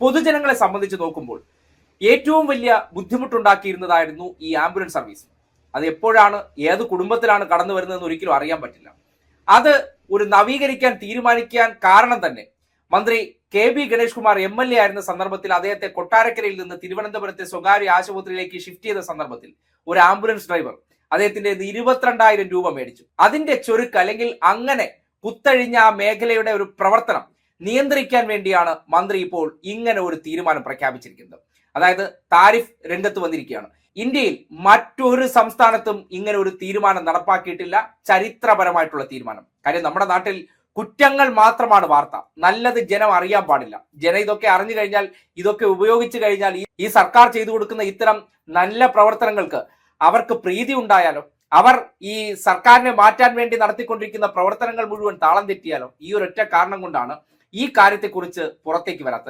പൊതുജനങ്ങളെ സംബന്ധിച്ച് നോക്കുമ്പോൾ ഏറ്റവും വലിയ ബുദ്ധിമുട്ടുണ്ടാക്കിയിരുന്നതായിരുന്നു ഈ ആംബുലൻസ് സർവീസ്. അത് എപ്പോഴാണ് ഏത് കുടുംബത്തിലാണ് കടന്നു വരുന്നതെന്ന് ഒരിക്കലും അറിയാൻ പറ്റില്ല. അത് ഒരു നവീകരിക്കാൻ തീരുമാനിക്കാൻ കാരണം തന്നെ മന്ത്രി KB ഗണേഷ് കുമാർ MLA ആയിരുന്ന സന്ദർഭത്തിൽ അദ്ദേഹത്തെ കൊട്ടാരക്കരയിൽ നിന്ന് തിരുവനന്തപുരത്തെ സ്വകാര്യ ആശുപത്രിയിലേക്ക് ഷിഫ്റ്റ് ചെയ്ത സന്ദർഭത്തിൽ ഒരു ആംബുലൻസ് ഡ്രൈവർ അദ്ദേഹത്തിന്റെ 22,000 രൂപ മേടിച്ചു. അതിന്റെ ചുരുക്ക് അല്ലെങ്കിൽ അങ്ങനെ കുത്തഴിഞ്ഞ ആ മേഖലയുടെ ഒരു പ്രവർത്തനം നിയന്ത്രിക്കാൻ വേണ്ടിയാണ് മന്ത്രി ഇപ്പോൾ ഇങ്ങനെ ഒരു തീരുമാനം പ്രഖ്യാപിച്ചിരിക്കുന്നത്. അതായത് താരിഫ് രംഗത്ത് വന്നിരിക്കുകയാണ്. ഇന്ത്യയിൽ മറ്റൊരു സംസ്ഥാനത്തും ഇങ്ങനെ ഒരു തീരുമാനം നടപ്പാക്കിയിട്ടില്ല. ചരിത്രപരമായിട്ടുള്ള തീരുമാനം. കാര്യം നമ്മുടെ നാട്ടിൽ കുറ്റങ്ങൾ മാത്രമാണ് വാർത്ത, നല്ലത് ജനം അറിയാൻ പാടില്ല. ജനം ഇതൊക്കെ അറിഞ്ഞു കഴിഞ്ഞാൽ, ഇതൊക്കെ ഉപയോഗിച്ചു കഴിഞ്ഞാൽ ഈ സർക്കാർ ചെയ്തു കൊടുക്കുന്ന ഇത്തരം നല്ല പ്രവർത്തനങ്ങൾക്ക് അവർക്ക് പ്രീതി ഉണ്ടായാലോ, അവർ ഈ സർക്കാരിനെ മാറ്റാൻ വേണ്ടി നടത്തിക്കൊണ്ടിരിക്കുന്ന പ്രവർത്തനങ്ങൾ മുഴുവൻ താളം തെറ്റിയാലോ, ഈ ഒരൊറ്റ കാരണം കൊണ്ടാണ് ഈ കാര്യത്തെക്കുറിച്ച് പുറത്തേക്ക് വരാത്തത്.